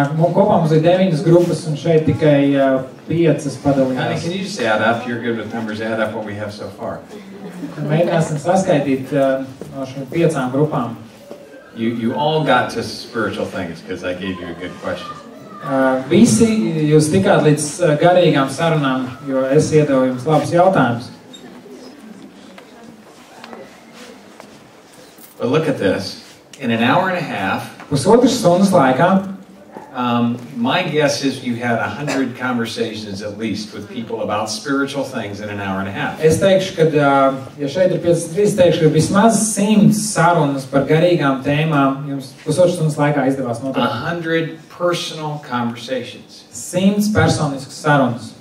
Kopā mums ir 9 grupas un šeit tikai 5 Honey, padalījās. can you just add up? You're good with numbers. Add up what we have so far. Mēģināsim saskaitīt no šīm 5 grupām. You all got to spiritual things because I gave you a good question. Visi jūs tikāt līdz garīgām sarunām, jo es iedevu jums labus jautājumus. But look at this. In an hour and a half, Pusotras stundas laikā my guess is you had 100 conversations at least with people about spiritual things in an hour and a half. es teikšu, ka, ja šeit ir 53, teikšu, ka vismaz 100 sarunas par garīgām tēmām jums pusotras stundas laikā izdevās noturēt. 100 personal conversations. 100 personiskas sarunas.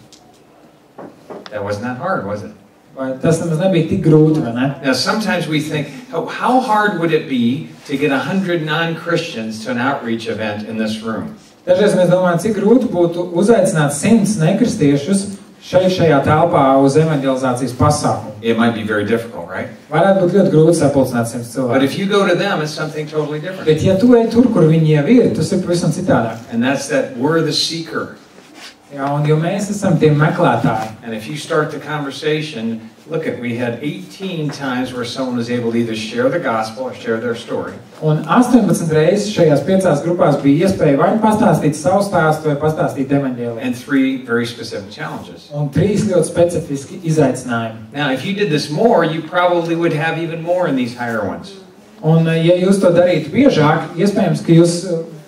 That wasn't that hard, was it? Vai tas nemaz nebija tik grūti, vai ne? Now, sometimes we think, how hard would it be to get 100 non-Christians to an outreach event in this room? Dažreiz mēs domājam, cik grūti būtu uzaicināt 100 nekristiešus šajā telpā uz evanģelizācijas pasākumu. It might be very difficult, right? Varētu būt ļoti grūti sapulcināt 100 But cilvēku. if you go to them, it's something totally different. Bet ja tu ej tur, kur viņi jau ir, tas ir pavisam citādāk. And that's that we're the seeker. Jā, un jo mēs esam tie meklētāji. And if you start the conversation, look at, we had 18 times where someone was able to either share the gospel or share their story. Un 18 reizes šajās 5 grupās bija iespēja vai pastāstīt savu stāstu, vai pastāstīt evaņģēliju. And 3 very specific challenges. Un 3 ļoti specifiski izaicinājumi. Now, if you did this more, you probably would have even more in these higher ones. Un ja jūs to darītu biežāk, iespējams, ka jūs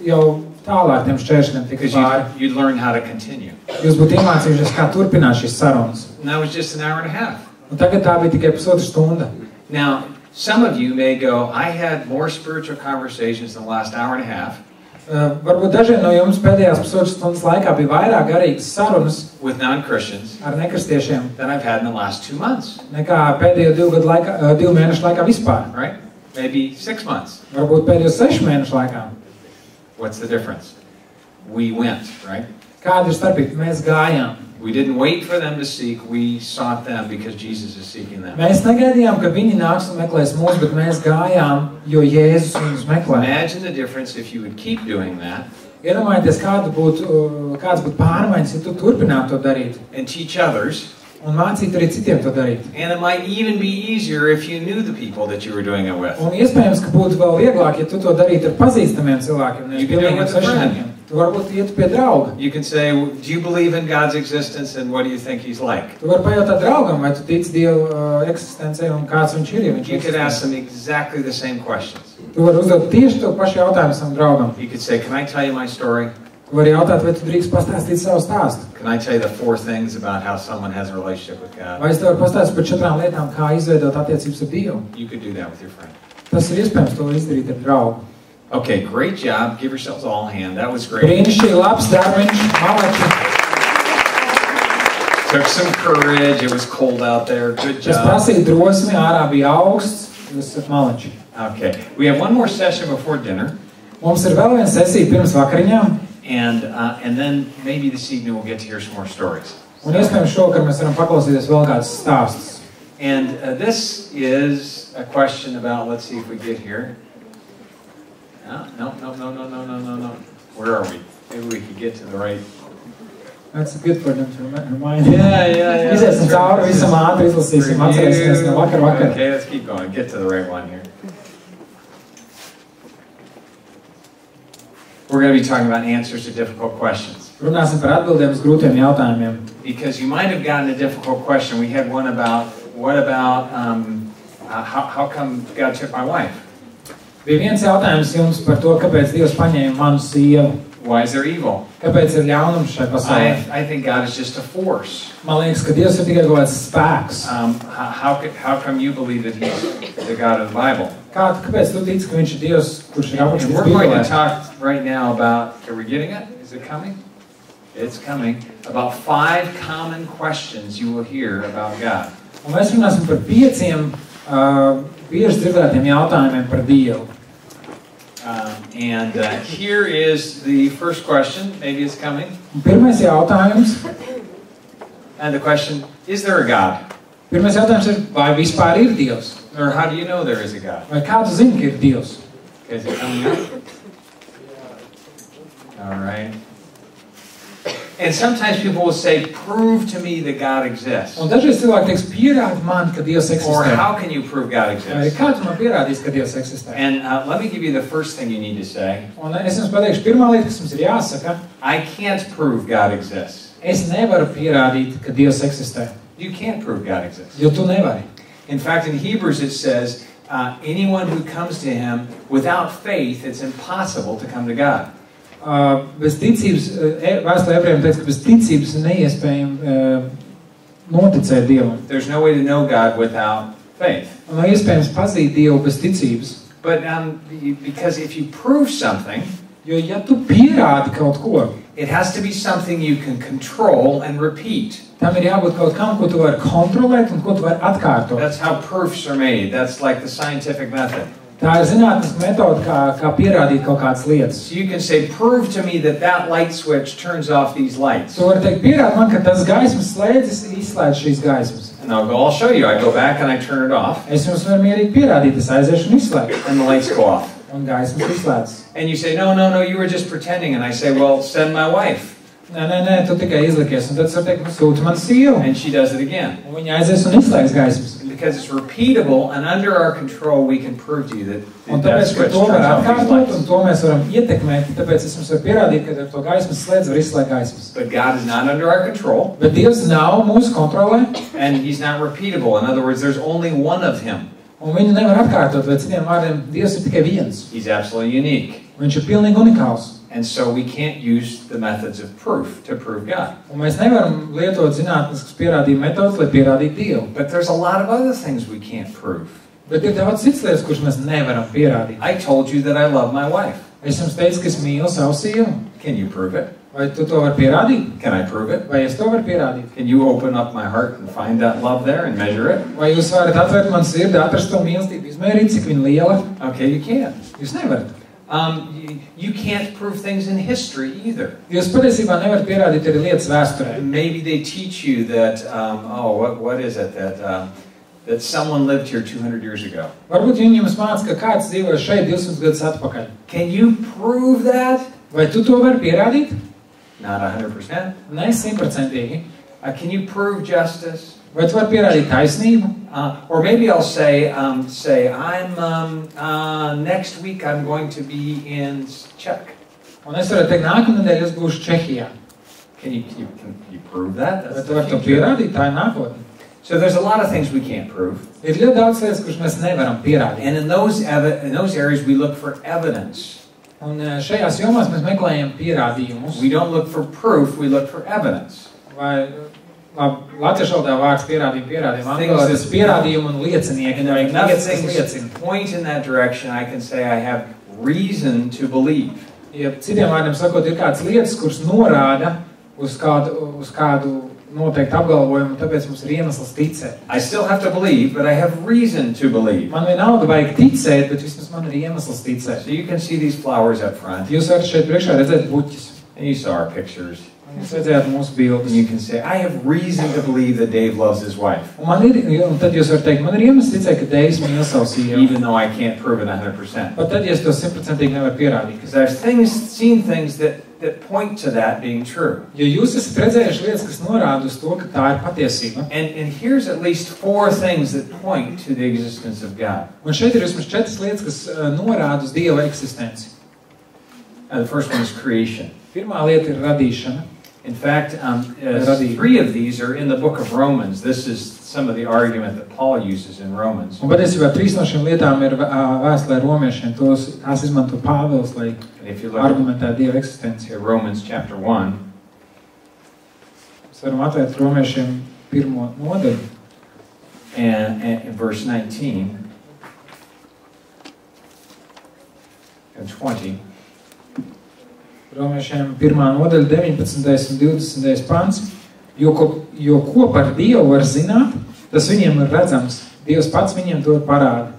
jau tālāk tiem šķēršļiem tikai Because pāri. you'd learn how to continue. Jūs būtu iemācījušies, kā turpināt šīs sarunas. And that was just an hour and a half. Un tagad tā bija tikai pusotra stunda. Now, some of you may go, I had more spiritual conversations in the last hour and a half Varbūt dažiem no jums pēdējās pusotras stundas laikā bija vairāk garīgas sarunas with non-Christians ar nekristiešiem than I've had in the last 2 months, nekā pēdējo 2 mēnešu laikā vispār. right? Maybe 6 months. Varbūt pēdējo 6 mēnešu laikā. What's the difference? We went, right? Kāda ir starpība? Mēs gājām. We didn't wait for them to seek, we sought them because Jesus is seeking them. Mēs negaidījām, ka viņi nāks un meklēs mūs, bet mēs gājām, jo Jēzus viņus meklē. Imagine the difference if you would keep doing that Iedomājieties, kāds būtu pārmaiņas, ja tu turpinātu to darīt. and teach others. Un mācīt arī citiem to darīt. And it might even be easier if you knew the people that you were doing it with. Un iespējams, ka būtu vēl vieglāk, ja tu to darītu ar pazīstamiem cilvēkiem, nevis You can do it pilnīgiem with a friend. svešiniekiem. Tu varbūt ietu pie drauga. You can say, do you believe in God's existence and what do you think He's like? Tu vari pajautāt draugam, vai tu tici Dieva eksistencei un kāds viņš ir, ja viņš You could ask eksistē. them exactly the same questions. Tu vari uzdot tieši to pašu jautājumu savam draugam. You could say, can I tell you my story? Tu vari jautāt, vai tu drīkst pastāstīt savu stāstu. Can I tell you the 4 things about how someone has a relationship with God? Vai es tev varu pastāstīt par 4 lietām, kā izveidot attiecības ar Dievu? You could do that with your friend. Tas ir iespējams to izdarīt ar draugu. Okay, great job. Give yourselves all a hand. That was great. Brīnišķīgi labs darbiņš, malaki. Took some courage. It was cold out there. Good Tas job. prasīja drosmi, ārā bija augsts, jūs esat maleči. Okay, we have one more session before dinner. Mums ir vēl viena sesija pirms vakariņām, And then maybe this evening we'll get to hear some more stories. un iespējams šovakar mēs varam paklausīties vēl kāds stāsts. And this is a question about, let's see if we get here. No. Where are we? Maybe we could get to the right. That's good for them to remind. Yeah. Iziesim cauri visam ātri, izlasīsim, atcerēsimies no vakar. Okay, let's keep going. Get to the right one here. We're going to be talking about answers to difficult questions. Runāsim par atbildēm uz grūtiem jautājumiem. Because you might have gotten a difficult question. We had one about, how come God took my wife? Bija viens jautājums jums par to, kāpēc Dievs paņēma manu sievu. Why is there evil? Kāpēc ir ļaunums šai pasaulē? I think God is just a force. Man liekas, ka Dievs ir tikai kaut kāds spēks. How come you believe that He's the God of the Bible? Kāpēc tu tici, ka viņš ir Dievs, kurš ir And aprakstīts we're going to Bībelē? talk right now about, are we getting it? Is it coming? It's coming. About 5 common questions you will hear about God. Un mēs runāsim par 5 bieži dzirdētiem jautājumiem par Dievu. And here is the first question. Maybe it's coming. Un pirmais jautājums. And the question, is there a God? Pirmais jautājums ir, vai vispār ir Dievs? Or how do you know there is a God? Vai kādu zini, ka ir Dievs? Okay, is it coming up? All right. And sometimes people will say, prove to me that God exists. Un dažreiz cilvēki teiks, pierādi man, ka Dievs Or eksistē. how can you prove God Vai exists? kā tu man pierādīsi, ka Dievs eksistē? And let me give you the first thing you need to say. Un es jums pateikšu, pirmā lieta, kas mums ir jāsaka, I can't prove God exists. es nevaru pierādīt, ka Dievs eksistē. You can't prove God exists. Jo tu nevari. In fact, in Hebrews it says, anyone who comes to him without faith, it's impossible to come to God. Bez ticības, vēstulē ebrejiem teica, ka bez ticības neiespējami noticēt Dievam. There's no way to know God without faith. Un nav iespējams pazīt Dievu bez ticības. But because if you prove something, Jo ja tu pierādi kaut ko, it has to be something you can control and repeat. tam ir jābūt kaut kam, ko tu vari kontrolēt un ko tu vari atkārtot. That's how proofs are made. That's like the scientific method. Tā ir zinātniska metode, kā pierādīt kaut kādas lietas. So you can say, prove to me that that light switch turns off these lights. Tu vari teikt, pierādi man, ka tas gaismas slēdzis izslēdz šīs gaismas. And I'll show you. I go back and I turn it off. Es jums varu mierīgi pierādīt, es aiziešu un izslēgšu. And the lights go off. Un gaismas izslēdzas. And you say, no, you were just pretending. And I say, well, send my wife. Nē, tu tikai izlikies. Un tad es varu teikt, sūti man sievu. And she does it again. Un viņa aizies un izslēgs gaismas. Because it's repeatable and under our control, we can prove to you that Un that tāpēc, ka switch to turns var off these atkārtot, un lights. to mēs varam ietekmēt, tāpēc es jums varu pierādīt, ka ar to gaismas slēdz var izslēgt gaismas. But God is not under our control, Bet Dievs nav mūsu kontrolē, and He's not repeatable. In other words, there's only one of Him. un viņu nevar atkārtot, vai citiem vārdiem, Dievs ir tikai viens. He's absolutely unique. Viņš ir pilnīgi unikāls. And so we can't use the methods of proof to prove God. Un mēs nevaram lietot zinātniskas pierādījuma metodas, lai pierādītu Dievu. But there's a lot of other things we can't prove. Bet ir daudz cits lietas, kuras mēs nevaram pierādīt. I told you that I love my wife. Es jums teicu, ka es mīlu savu sievu. Can you prove it? Vai tu to vari pierādīt? Can I prove it? Vai es to varu pierādīt? Can you open up my heart and find that love there and measure it? Vai jūs varat atvērt man sirdi, atrast to mīlestību, izmērīt, cik viņa liela? Okay, you can. Jūs nevarat. You can't prove things in history either. Jūs patiesībā nevarat pierādīt arī lietas vēsturē. Maybe they teach you that, what is it, that someone lived here 200 years ago. Varbūt viņi jums māca, ka kāds dzīvoja šeit 200 gadus atpakaļ. Can you prove that? Vai tu to vari pierādīt? Not 100%. Ne 100%. Can you prove justice? Vai tu vari pierādīt taisnību? Or maybe I'll say, next week I'm going to be in Czech. Un es varu teikt, nākamnedēļ es būšu Čehijā. Can you prove that? Vai That's tu the vari to future. pierādīt? Tā ir nākotne. So there's a lot of things we can't prove. Ir ļoti daudz lietas, kuras mēs nevaram pierādīt. And in those areas we look for evidence. Un šajās jomās mēs meklējam pierādījumus. We don't look for proof, we look for evidence. Vai, latviešu valodā vārds pierādījumi. Angļu valodā tas pierādījumi un liecinieki. And Vai if enough lietas, kas things liecina. point in that direction, I can say I have reason to believe. Ja citiem vārdiem sakot, ir kādas lietas, kuras norāda uz kādu noteiktu apgalvojumu, tāpēc mums ir iemesls ticēt. I still have to believe, but I have reason to believe. Man vienalga vajag ticēt, bet vismaz man ir iemesls ticēt. So you can see these flowers up front, Jūs varat šeit priekšā redzēt buķis. and you saw our pictures. Jūs redzējāt mūsu bildes. And you can say, I have reason to believe that Dave loves his wife, Un tad jūs varat teikt, man ir iemesls ticēt, ka Deivs mīl savu sievu. even though I can't prove it 100%. Pat tad, ja es to 100% nevaru pierādīt. Because I've seen things that point to that being true. Jo jūs esat redzējuši lietas, kas norāda uz to, ka tā ir patiesība. And here's at least 4 things that point to the existence of God. Un šeit ir vismaz 4 lietas, kas norāda uz Dieva eksistenci. The first one is creation. Pirmā lieta ir radīšana. In fact, 3 of these are in the book of Romans. This is some of the argument that Paul uses in Romans. Un patiesībā 3 no šīm lietām ir vēstulē romiešiem. Tās izmanto Pāvils, lai And if you look argumentētu Dieva eksistenci. at Romans chapter 1, Mēs varam atvērt romiešiem 1. nodaļu. and in verse 19 and 20, Romiešiem 1. nodaļa, 19. un 20. pants. Jo ko par Dievu var zināt, tas viņiem ir redzams. Dievs pats viņiem to parāda.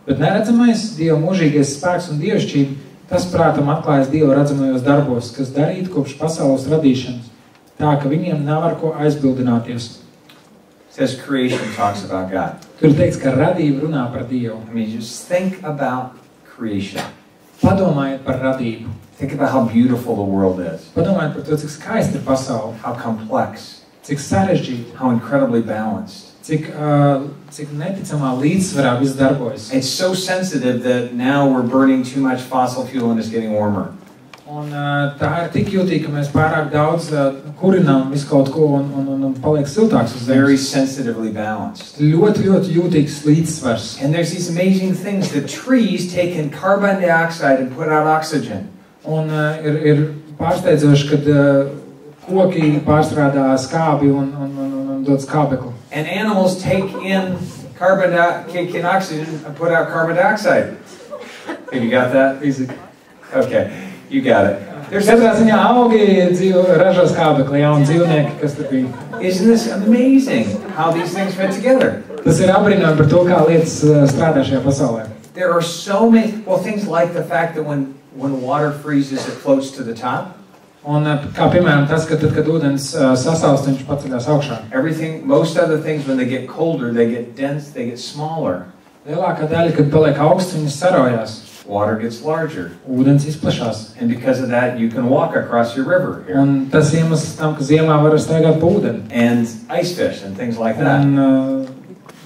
Bet neredzamais Dieva mūžīgais spēks un dievišķība, tas prātam atklājas Dieva redzamajos darbos, kas darīt kopš pasaules radīšanas, tā ka viņiem nav ar ko aizbildināties. it says creation talks about God. Tur ir teikts, ka radība runā par Dievu. I mean, just think about creation. Padomājiet par radību. Think about how beautiful the world is, Padomājiet par to, cik skaista ir pasaule, how complex, cik sarežģīta, how incredibly balanced. cik neticamā līdzsvarā viss darbojas. It's so sensitive that now we're burning too much fossil fuel and it's getting warmer. Un tā ir tik jūtīga, ka mēs pārāk daudz kurinām visu kaut ko un paliek siltāks uz Very zemes. sensitively balanced. Ļoti, ļoti jūtīgs līdzsvars. And there's these amazing things. The trees take in carbon dioxide and put out oxygen. Un ir pārsteidzoši, kad koki pārstrādā skābi un dod skābekli. And animals take in oxygen and put out carbon dioxide. Have you got that? Fizika. Okay, you got it. Katrā ziņā augi ražo skābekli, jauni dzīvnieki, kas tur bija. Isn't this amazing how these things fit together? Tas ir apbrīnojami par to, kā lietas strādā šajā pasaulē. There are so many, things like the fact that when water freezes, it floats to the top. Un kā piemēram tas, ka tad, kad ūdens sasalst, viņš paceļās augšā. Most other things, when they get colder, they get dense, they get smaller. Lielākā daļa, kad paliek augsts, viņas sarojās. Water gets larger. Ūdens izplešās. And because of that, you can walk across your river here. Un tas iemesls tam, ka ziemā var staigāt pa ūdeni. And ice fish and things like that. Un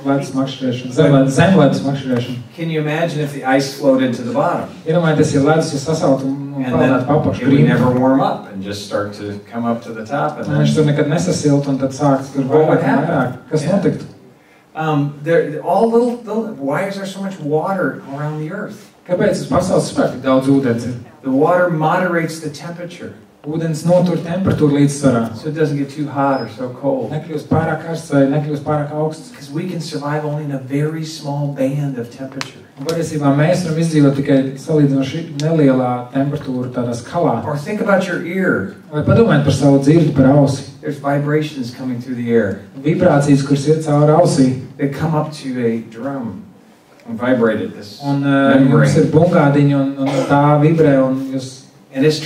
ledus makšķerēšana, zemledus makšķerēšana. Can you imagine if the ice floated to the bottom? Iedomājieties, ja ledus sasalt un peldētu papakšu it would never warm up and just start to come up to the top. And viņš tur nekad nesasilt un tad sāks tur vairāk un vairāk. Kas notiktu? Why is there so much water around the earth? Kāpēc uz pasaules spēr tik daudz ūdens ir? The water moderates the temperature. Ūdens notur temperatūru līdzsvarā. So it doesn't get too hot or so cold. Nekļūst pārāk karsts vai nekļūst pārāk augsts. Because we can survive only in a very small band of temperature. Un patiesībā mēs varam izdzīvot tikai salīdzinoši nelielā temperatūra tādā skalā. Or think about your ear. Vai padomājiet par savu dzirdi, par ausi. There's vibrations coming through the air. Vibrācijas, kuras iet cauri ausī. They come up to a drum and vibrate it. This un jums ir bungādiņi un tā vibrē un jūs... And it's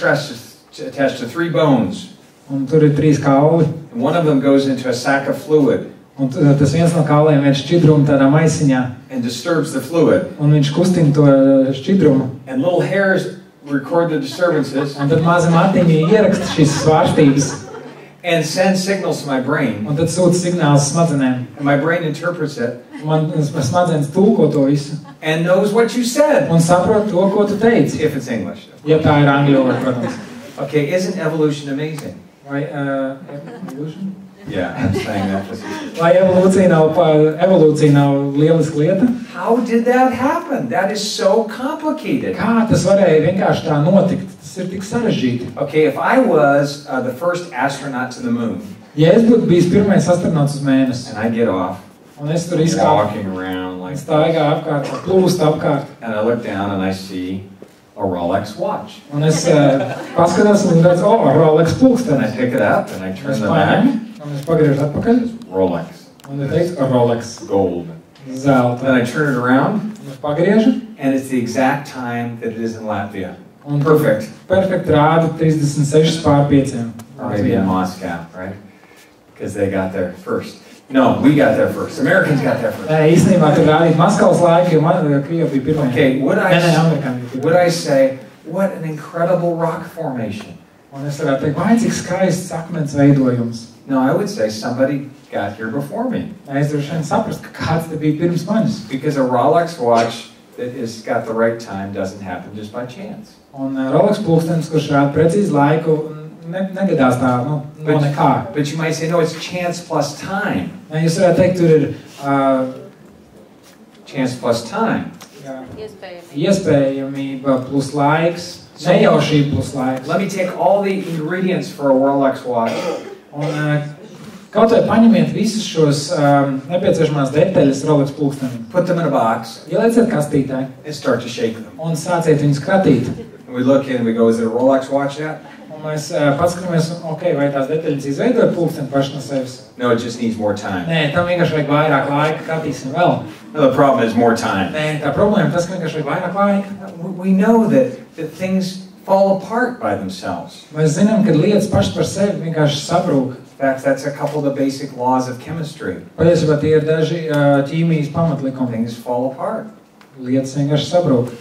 attached to 3 bones. Un tur ir 3 kauli. And one of them goes into a sack of fluid. Un tas viens no kauliem ir šķidruma tādā maisiņā. And disturbs the fluid. Un viņš kustina to šķidrumu. And little hairs record the disturbances. Un tad mazi matiņi ieraksta šīs svārstības. And send signals to my brain. Un tad sūta signāls smadzenēm. And my brain interprets it. Man smadzenes tulko to visu. And knows what you said. Un saprot to, ko tu teici. If it's English. Ja tā ir angļu valoda, protams. Okay, isn't evolution amazing? Vai evolution? Yeah, I'm saying that. Vai evolūcija nav lieliska lieta? How did that happen? That is so complicated. Kā tas varēja vienkārši tā notikt? Tas ir tik sarežģīti. Okay, if I was the first astronaut to the moon. Ja es būtu bijis pirmais astronauts uz Mēnesi. And I get off. Un es tur izkāpu. Walking around like. Staigā apkārt, plūst apkārt. And I look down and I see a Rolex watch. Un es paskatos un redzu, Rolex pulksteni. And I pick it up and I turn the back. Un es pagriežu atpakaļ. Rolex. Un es teicu, Rolex. Gold. Zelta. Then I turn it around. Un es pagriežu. And it's the exact time that it is in Latvia. Un perfect. Perfect rāda 36,5. Or maybe in Moscow, right? Because they got there first. No, we got there first. Americans got there first. Īstenībā tur rādīt Maskavas laiku, jo Krieva bija pirmajā. Okay, would I say, what an incredible rock formation. Un es varētu teikt, vai cik skaists akmens veidojums. No, I would say somebody got here before me. Es droši vien saprast, ka kāds te bija pirms manis. Because a Rolex watch that has got the right time doesn't happen just by chance. Un Rolex pulkstenis, kurš rāda precīzi laiku, negadās tā, no nekā. But you might say, no, it's chance plus time. Jūs varētu teikt, tur ir chance plus time. Iespējamība plus laiks, nejaušība plus laiks. Let me take all the ingredients for a Rolex watch. Un kaut vai paņemiet visus šos nepieciešamās detaļas Rolex pulkstenim. Put them in a box. Ielieciet kastītē. And start to shake them. Un sāciet viņus kratīt. And we look in and we go, is it a Rolex watch yet? Un mēs paskatāmies, vai tās detaļas izveidoja pulksteni paši no sevis. No, it just needs more time. Nē, tam vienkārši vajag vairāk laika, kratīsim vēl. No, the problem is more time. Nē, tā problēma tas, ka vienkārši vajag vairāk laika. We know that things fall apart by themselves. Mēs zinām, ka lietas pašas par sevi vienkārši sabrūk. In fact, that's a couple of the basic laws of chemistry. Patiesībā tie ir daži ķīmijas pamatlikumi. Things fall apart. Lietas vienkārši sabrūk.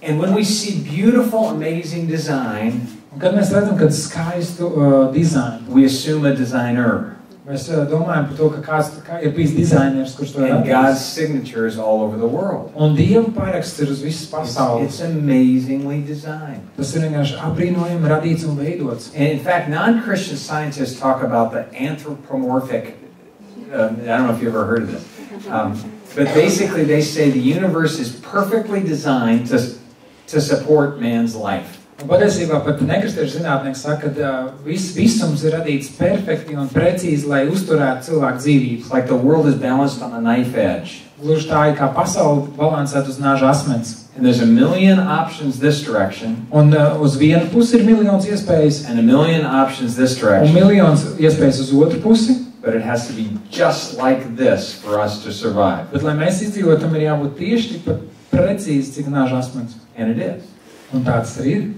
And when we see beautiful, amazing design, Un kad mēs redzam, kad skaistu dizainu, we assume a designer. mēs domājam par to, ka kāds ir bijis dizainers, kurš to ir And God's radījis. signature is all over the world. Un Dieva paraksts ir uz visas pasaules. It's amazingly designed. Tas ir vienkārši apbrīnojami radīts un veidots. And in fact, non-Christian scientists talk about the anthropomorphic, I don't know if you've ever heard of this, but basically they say the universe is perfectly designed to support man's life. Un patiesībā pat nekristiešu zinātnieki saka, ka visums ir radīts perfekti un precīzi, lai uzturētu cilvēku dzīvības. It's like the world is balanced on a knife edge. Gluži tā ir kā pasauli balansēt uz nāža asmens. And there's a million options this direction, Un uz vienu pusi ir miljons iespējas, and a million options this un direction. miljons iespējas uz otru pusi. But it has to be just like this for us to survive. Bet, lai mēs izdzīvotam, ir jābūt tieši tikpat precīzi, cik nāža asmens. And it is. Un tāds arī ir.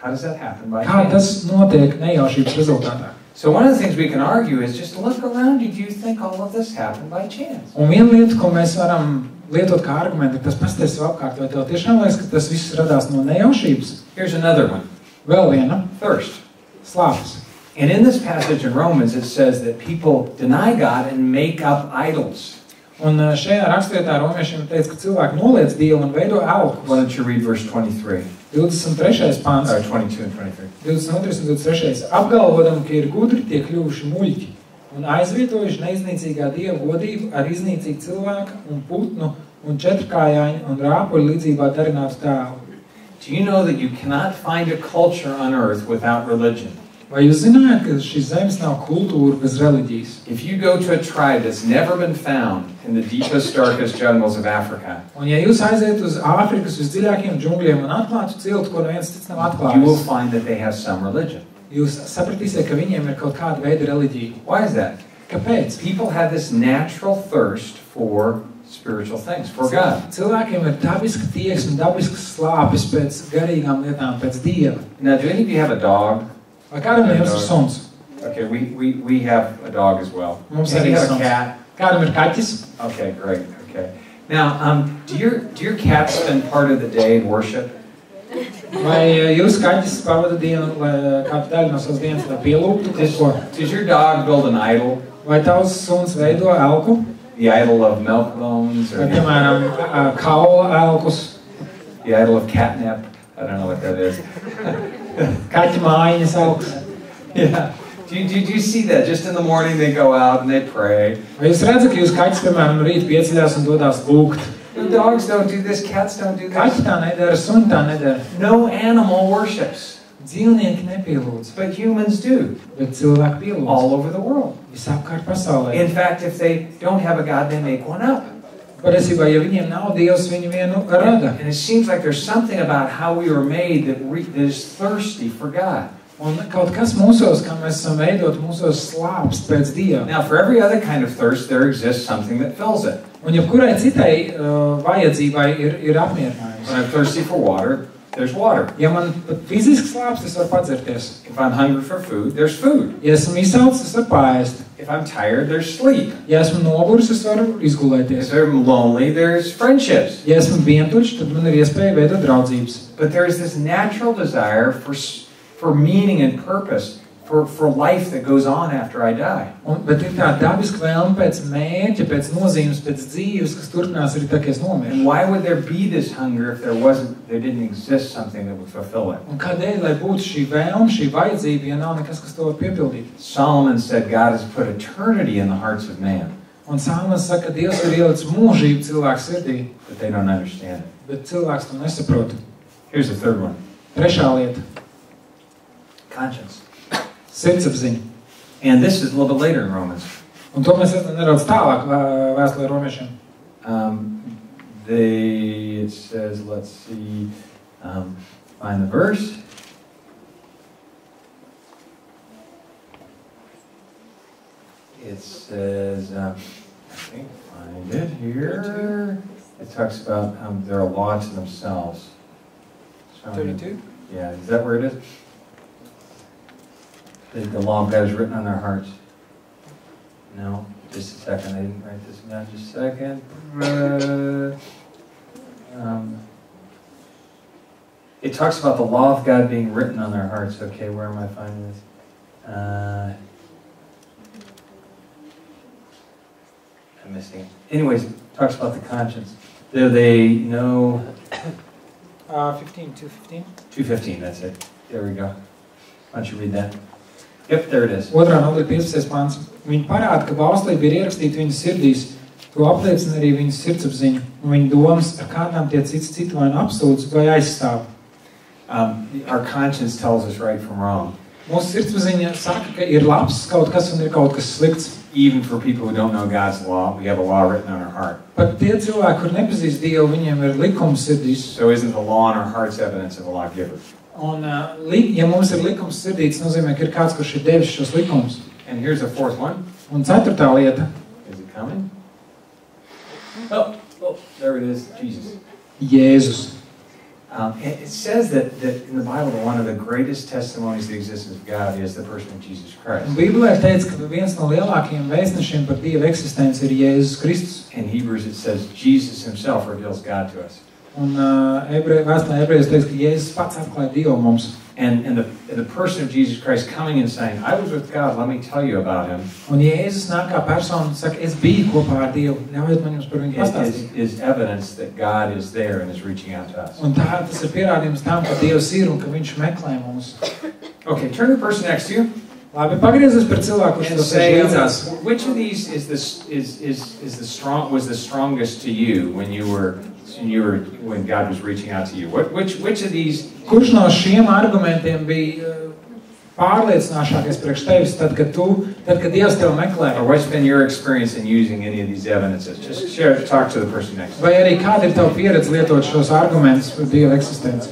How does that happen? By Kā chance. tas notiek nejaušības rezultātā? So one of the things we can argue is just look around you. Do you think all of this happened by chance? Un viena lieta, ko mēs varam lietot kā argumentu, ir tas pasties sev apkārt, vai tev tiešām liekas, ka tas viss radās no nejaušības? Here's another one. Vēl viena Thirst. - slāpes. And in this passage in Romans, it says that people deny God and make up idols. Un šajā rakstvietā romiešiem teica, ka cilvēki noliec Dievu un veido Why elkus. don't you read verse 23? 23. pāns, 22 and 23. 22 un 23. Apgalvodam, ka ir gudri, tie kļuvuši muļķi un aizvietojuši neiznīcīgā Dieva godību ar iznīcīgu cilvēku un putnu un četrkājāņu un rāpuļu līdzībā darinātu tēlu. Do you know that you cannot find a culture on earth without religion? Vai jūs zinājāt, ka šīs zemes nav kultūra bez reliģijas? If you go to a tribe that's never been found in the deepest, darkest jungles of Africa, Un ja jūs aiziet uz Āfrikas visdziļākajiem džungļiem un atklātu ciltu, ko neviens cits nav you will atklājis, find that they have some religion. jūs sapratīsiet, ka viņiem ir kaut kāda veida reliģija. Why is that? Kāpēc? People have this natural thirst for spiritual things, for God. Cilvēkiem ir dabiska tieksme, dabisks slāpes pēc garīgām lietām, pēc Dieva. Now, do any of you have a dog? Vai kādam no jums ir suns? Okay, we have a dog as well. Mums Do arī you ir have a suns. cat? Kādam ir kaķis? Okay, great. Okay. Now, do your cats spend part of the day in worship? Vai jūs kaķis pavada dienu, lai kādu daļu no savas dienas, lai pielūgtu kaut ko? Does your dog build an idol? Vai tavs suns veido elku? The idol of milk bones, Vai, or piemēram, kaula elkus, the idol of catnip? I don't know what that is. kaķa mājiņas elkus? Yeah. Do you see that? Just in the morning they go out and they pray. Vai jūs redzat, ka jūs kaķis, piemēram, rīt pieceļās un dodās lūgt? The dogs don't do this, cats don't do Kaķi this. tā nedara, suni tā nedara. No animal worships, Dzīvnieki nepielūdz, but humans do bet cilvēki pielūdz. all over the world. Visapkārt pasaulē. In fact, if they don't have a God, they make one up. Patiesībā, ja viņiem nav Dievs, viņi vienu rada. And it seems like there's something about how we were made that is thirsty for God. Un kaut kas mūsos, kā mēs esam veidot, mūsos slāpst pēc Dieva. Now, for every other kind of thirst, there exists something that fills it. Un jebkurai citai vajadzībai ir apmierinājums. When I'm thirsty for water, there's water. Ja man pat fiziski slāpst, es varu padzerties. If I'm hungry for food, there's food. Ja esmu izsaucis, es varu paēst. If I'm tired, there's sleep. Ja esmu noguris, es varu izgulēties. If I'm lonely, there's friendships. Ja esmu vientuļš, tad man ir iespēja veidot draudzības. But there's this natural desire for meaning and purpose, for life that goes on after I die. Bet ir tā dabiska vēlme pēc mērķa, pēc nozīmes, pēc dzīves, kas turpinās arī tā, ka es nomiršu. And why would there be this hunger if there didn't exist something that would fulfill it? Un kādēļ, lai būtu šī vēlme, šī vajadzība, ja nav nekas, kas to var piepildīt? Solomon said God has put eternity in the hearts of man, Un Salmans saka, ka Dievs ir ielicis mūžību cilvēku sirdī, but they don't understand it. bet cilvēks to nesaprot. Here's the third one. Trešā lieta – conscience. - sirdsapziņa. And this is a little bit later in Romans. Un to mēs redzam nedaudz tālāk vēstulē romiešiem. It says, let's see, find the verse. It says, I think find it here. It talks about they're a law to themselves. So, 32? yeah, is that where it is? The law of God is written on their hearts. No, just a second. I didn't write this down. Just a second. it talks about the law of God being written on their hearts. Okay, where am I finding this? I'm missing it. Anyways, it talks about the conscience. Do they know? 15, 2:15. 2:15, that's it. There we go. Why don't you read that? Yep, there it is. Otrā nodaļa 15. pāns. Viņi parāda, ka bauslība ir ierakstīta viņu sirdīs. To apliecina arī viņu sirdsapziņa un viņu domas, ar kādām tie cits citu vai nu apsūdz vai aizstāv. Our conscience tells us right from wrong. Mūsu sirdsapziņa saka, ka ir labs kaut kas un ir kaut kas slikts. Even for people who don't know God's law, we have a law written on our heart. Pat tie cilvēki, kur nepazīst Dievu, viņiem ir likums sirdīs. So isn't the law in our hearts evidence of a lawgiver? Un, ja mums ir likums sirdīts, nozīmē, ka ir kāds, kurš ir devis šos likumus. And here's the fourth one. Un ceturtā lieta. Is it coming? Oh, there it is. Jesus. Jēzus. It says that in the Bible that one of the greatest testimonies of the existence of God is the person of Jesus Christ. Bībelē teikts, ka viens no lielākajiem vēstnešiem par Dieva eksistenci ir Jēzus Kristus. In Hebrews it says Jesus himself reveals God to us. Un vēstulē ebrejos teiks, ka Jēzus pats atklāja Dievu mums. And the person of Jesus Christ coming and saying, I was with God, let me tell you about him. Un Jēzus nāk kā persona un saka, es biju kopā ar Dievu, ļaujiet man jums par viņu pastāstīt. Is evidence that God is there and is reaching out to us. Un tas ir pierādījums tam, ka Dievs ir un ka viņš meklē mūs. Okay, turn to the person next to you. Labi, pagriezies par cilvēku, kurš And tev say, sēž līdzās. which of these was the strongest to you when God was reaching out to you? Which of these? Kurš no šiem argumentiem bija pārliecināšākais priekš tevis, tad, kad Dievs tev meklē? Or what's been your experience in using any of these evidences? Just talk to the person next to you. Vai arī kāda ir tava pieredze lietot šos argumentus par Dieva eksistenci?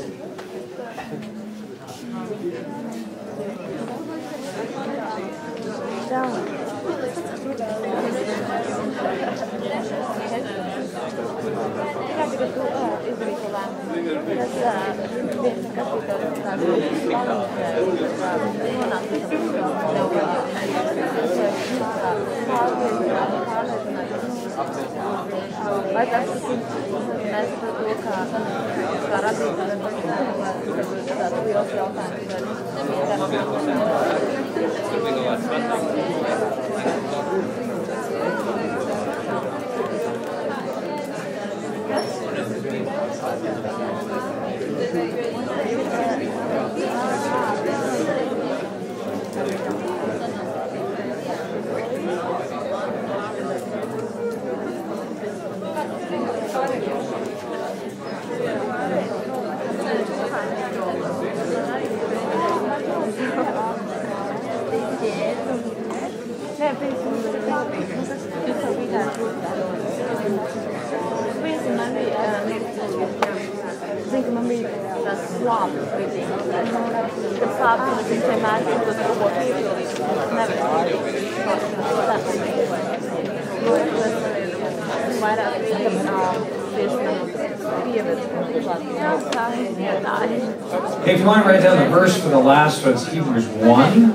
Hey, if you want to write down the verse for the last one, it's Hebrews 1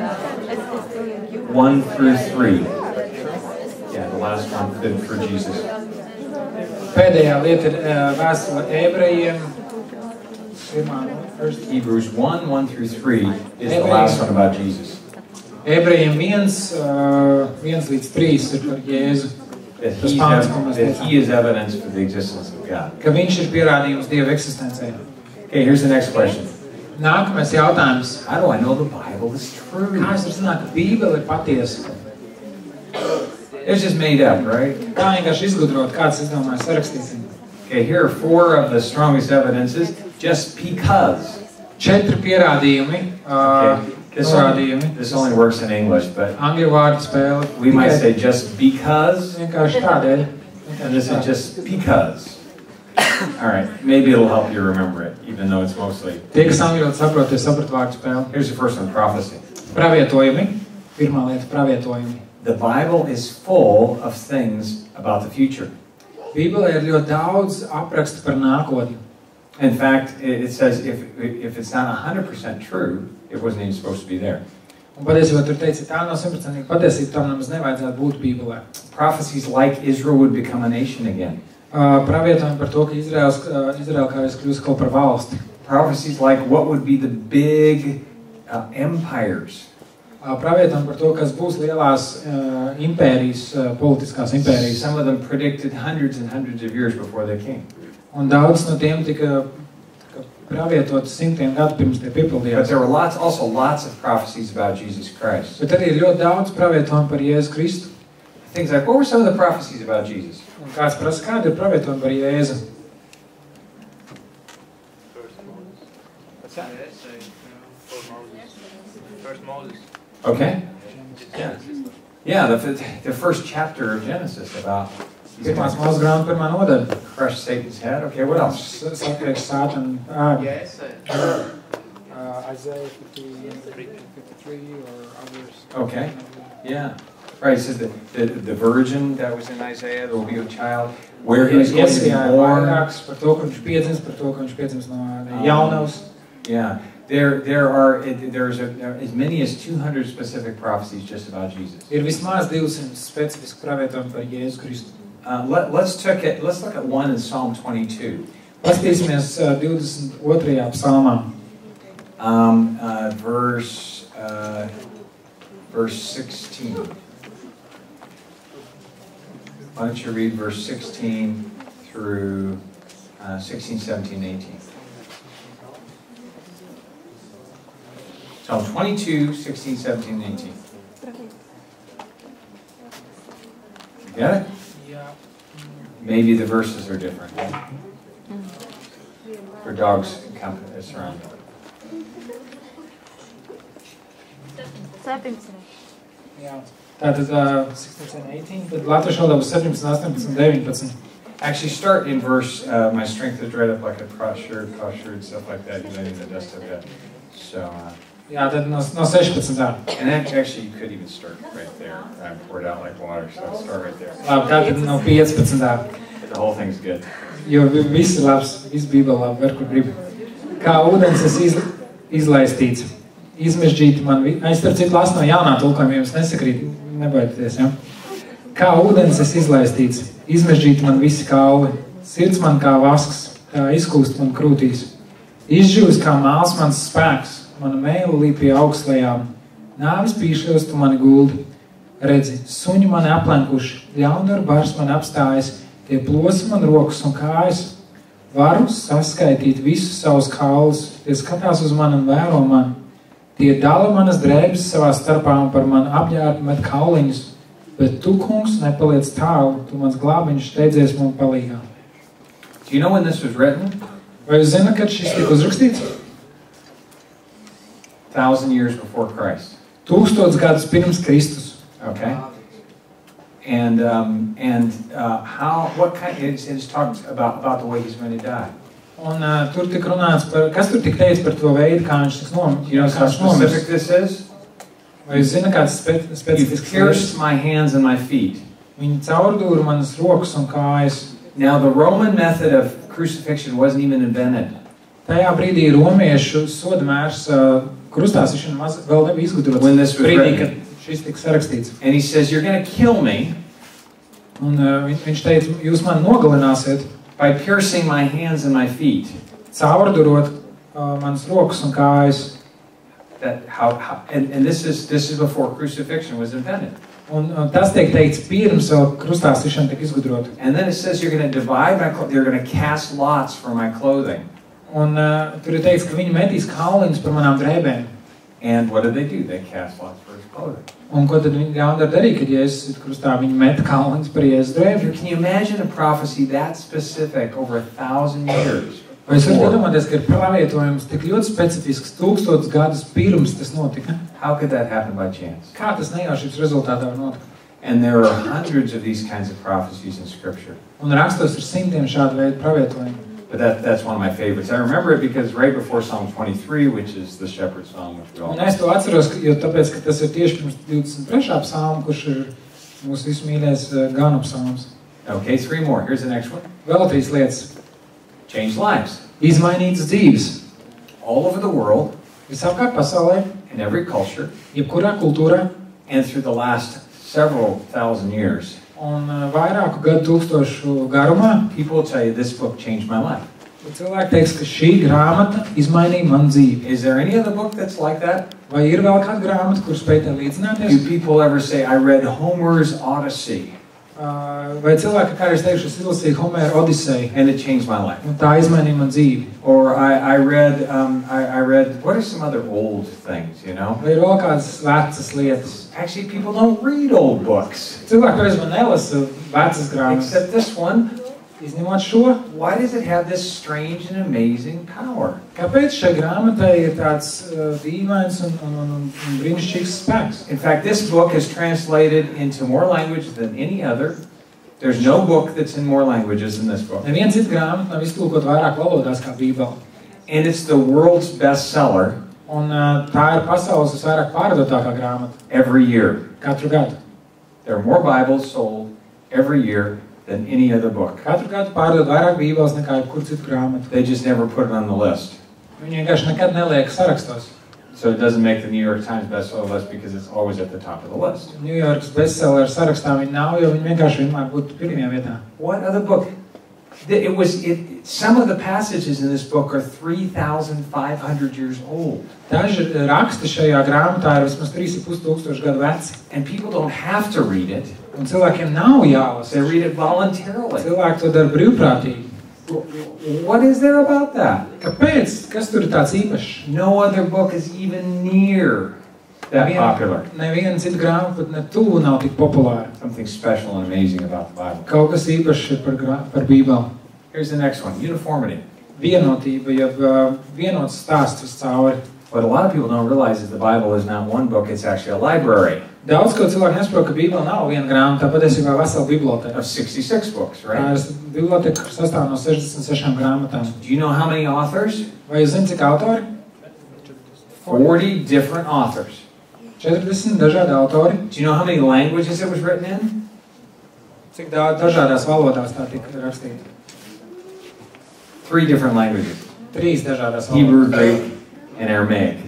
through 3. Yeah, the last one for Jesus. Pēdējā lieta ir vēstule Ebrejiem. Hebrews 1 through 3 is the last one about Jesus. Ebrejiem 1 līdz 3 ir par Jēzu. That he is evidence for the existence of God. Ka viņš ir pierādījums Dieva eksistencei. Okay, here's the next question. Nākamais jautājums. How do I know the Bible is true? Kā es varu zināt, ka Bībele ir patiesa? It's just made up, right? Kā vienkārši izgudrot, kāds izdomāja sarakstīsim. Okay, here are 4 of the strongest evidences, just because. 4 pierādījumi. This only works in English, but Angļu vārdu spēle. we might say just because, Vienkārši tādēļ. and this is just because. All right, maybe it'll help you remember it, even though it's mostly. Tie, kas angļu saprot, tie saprat vārdu spēli. Here's the first one, prophecy. Pravietojumi. Pirmā lieta - pravietojumi. The Bible is full of things about the future. Bībelē ir ļoti daudz aprakstu par nākotni. In fact, it says if it's not 100% true, it wasn't even supposed to be there. Un patiesībā tur teica, tā nav 100% patiesība, tam nemaz nevajadzētu būt Bībelē. Prophecies like Israel would become a nation again. Pravietojumi par to, ka Izraela kādreiz kļūs kaut par valsti. prophecies like what would be the big empires. Pravietojumi par to, kas būs lielās impērijas, politiskās impērijas. Some of them predicted hundreds and hundreds of years before they came. Un daudz no tiem tika pravietotas simtiem gadu pirms tie piepildījās. But there were also lots of prophecies about Jesus Christ. Bet arī ir ļoti daudz pravietojumi par Jēzu Kristu. Things like, what were some of the prophecies about Jesus? Un kāds prasa, kādi ir pravietojumi par Jēzu? What's that? First Moses. Okay. Yeah, the first chapter of Genesis about Pirmās Mūzes grāmatas pirmā nodaļa. crush Satan's head. Okay, what else? Sapriekš Sātanu. Yes. Isaiah 53 or others. Okay. Yeah. Right, it says the virgin that was in Isaiah, there will be a child, where he was going to be born. Par to, ka viņš piedzims, par to, ka viņš piedzims no jaunavas. Yeah. There's as many as 200 specific prophecies just about Jesus. Ir vismaz 200 specifiski pravietojumi par Jēzu Kristu. Let's look at one in Psalm 22. Paskatīsimies 22. psalmā. Verse 16. Why don't you read verse 16 through 16, 17, 18. Psalm 22, 16, 17, 18. You got it? Yeah. Maybe the verses are different. For dogs surround them. 17. Jā. Tātad 16 and 18, tad latviešu valodā būs 17, 18, 19. Actually, start in verse, my strength is dried up like a potsherd, stuff like that. You know, the dust of that. So, Jā, tad no 16. and actually, you could even start right there. I poured out like water, so start right there. Labi, tātad no 15. But the whole thing's good. Jo viss ir labs, viss Bībele labi, ver, kur gribi. Kā ūdens es izlaistīts, izmežģīti man, starp citu lasu no jaunā tulkojuma, jums nesakrīt, nebaidieties, ja? Kā ūdens es izlaistīts, izmežģīti man visi kauli, sirds man kā vasks, tā izkūst man krūtīs. Izžūst kā māls mans spēks, mana mēla līp pie augstlējām, nāvis pīšļos tu mani guldi. Redzi, suņi mani aplenkuši, ļaundaru bars mani apstājas, tie plosi man rokas un kājas. Varu saskaitīt visus savus kaulus, tie skatās uz mani un vēro mani. Tie dala manas drēbes savā starpā un par mani apģērbi met kauliņus, bet tu, kungs, nepaliec tālu, tu mans glābiņš steidzies man palīgā. Do you know when this was written? Vai jūs zināt, kad šis tika uzrakstīts? 1,000 years before Christ. 1000 gadus pirms Kristus. Okay. And what kind? It's talked about the way he's going to die. Un tur tika runāts par, kas tur tika teicis par to veidu, kā viņš tiks nomirs. Do you know how specific this is? Vai jūs zināt, kāds You specifisks pierced my hands and my feet. Viņi caurdūra manas rokas un kājas. Now the Roman method of crucifixion wasn't even invented. Tajā brīdī romiešu sodamērs krustāsišana vēl nebija izgudrots. When this was brīdī, written. kad šis tika sarakstīts. And he says, you're going to kill me Un viņš teica, jūs mani nogalināsiet, by piercing my hands and my feet. caurdurot manas rokas un kājas. And this is before crucifixion was invented. Un tas tiek teikts pirms vēl krustāsišana tika izgudrota. And then it says you're going to divide my clothing. You're going to cast lots for my clothing. Un tur ir teikts, ka viņi metīs kauliņus par manām drēbēm. And what did they do? They cast lots for his clothing. Un ko tad viņi ļaundari darīja, kad Jēzus ir krustā? Viņi met kauliņus par Jēzus drēbēm. Can you imagine a prophecy that specific over 1,000 years? Vai jūs varat iedomāties, ka ir pravietojums tik ļoti specifisks 1000 gadus pirms tas notika? How could that happen by chance? Kā tas nejaušības rezultātā var notikt? And there are hundreds of these kinds of prophecies in Scripture. Un rakstos ir simtiem šādu veidu pravietojumu. But that's one of my favorites. I remember it because right before Psalm 23, which is the shepherd's psalm, which we all Un know. es to atceros, jo tāpēc, ka tas ir tieši pirms 23. psalma, kurš ir mūsu visu mīļais ganu psalms. Okay, 3 more. Here's the next one. Vēl 3 lietas. Change lives. Izmainītas dzīves. All over the world, Visapkārt pasaulē, in every culture, jebkurā kultūrā, and through the last several thousand years, un vairāku gadu tūkstošu garumā, people will tell you, this book changed my life. Tad cilvēki teiks, ka šī grāmata izmainīja man dzīvi. Is there any other book that's like that? Vai ir vēl kāda grāmata, kur spēj tā līdzināties? Do people ever say, I read Homer's Odyssey Vai cilvēki kādreiz teikuši, es izlasīju Homēra Odiseju, and it changed my life? un tā izmainīja man dzīvi? Or I read, what are some other old things, you know? Vai ir vēl kādas vecas lietas? Actually, people don't read old books. Cilvēki reiz man nelasa vecas grāmatas. Except this one. Izņemot šo, Why does it have this strange and amazing power? kāpēc šai grāmatai ir tāds dīvains un brīnišķīgs spēks? In fact, this book is translated into more languages than any other. There's no book that's in more languages than this book. Neviens cits grāmata nav iztulkot vairāk valodās kā Bībele. And it's the world's bestseller Un tā ir pasaules visvairāk pārdotākā grāmata every year. katru gadu. There are more Bibles sold every year than any other book. Katru gadu pārdod vairāk Bībeles nekā jebkur citu grāmatu. They just never put it on the list. Viņi vienkārši nekad neliek sarakstos. So it doesn't make the New York Times bestseller list because it's always at the top of the list. New Yorkas bestseller sarakstā viņi nav, jo viņi vienkārši vienmēr būtu pirmajā vietā. What other book? Some of the passages in this book are 3,500 years old. Daži raksti šajā grāmatā ir vismaz 3,500 gadu veci. And people don't have to read it. Un cilvēkiem nav They jālasa. read it voluntarily. Cilvēki to dara brīvprātīgi. What is there about that? Kāpēc? Kas tur ir tāds īpašs? No other book is even near that popular. Neviena cita grāmata pat ne tuvu nav tik populāra. Something special and amazing about the Bible. Kaut kas īpašs ir par Bībeli. Here's the next one, uniformity. Vienotība, jeb vienots stāsts uz cauri. What a lot of people don't realize is the Bible is not one book, it's actually a library Daudz, ko cilvēki nesaprot, ka Bībele nav viena grāmata, tā patiesībā vesela biblioteka. of 66 books, Tā right? ir biblioteka, kas sastāv no 66 grāmatām. Do you know how many authors? Vai jūs zināt, cik autori? 40 different authors. 40 dažādi autori. Do you know how many languages it was written in? Cik dažādās valodās tā tika rakstīta? 3 different languages. 3 dažādās Hebrew, valodās. Greek, and Aramaic.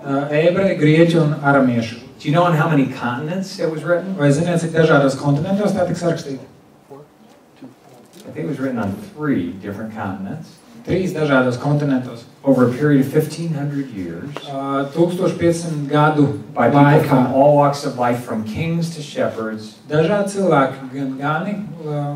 Ebreju, grieķu un aramiešu. Do you know on how many continents it was written? Vai ziniet, cik dažādos kontinentos tā tiks rakstīta? I think it was written on 3 different continents 3 dažādos kontinentos. over a period of 1,500 years 1500 gadu by people laikā. from all walks of life, from kings to shepherds, Dažādi cilvēki, gan gani,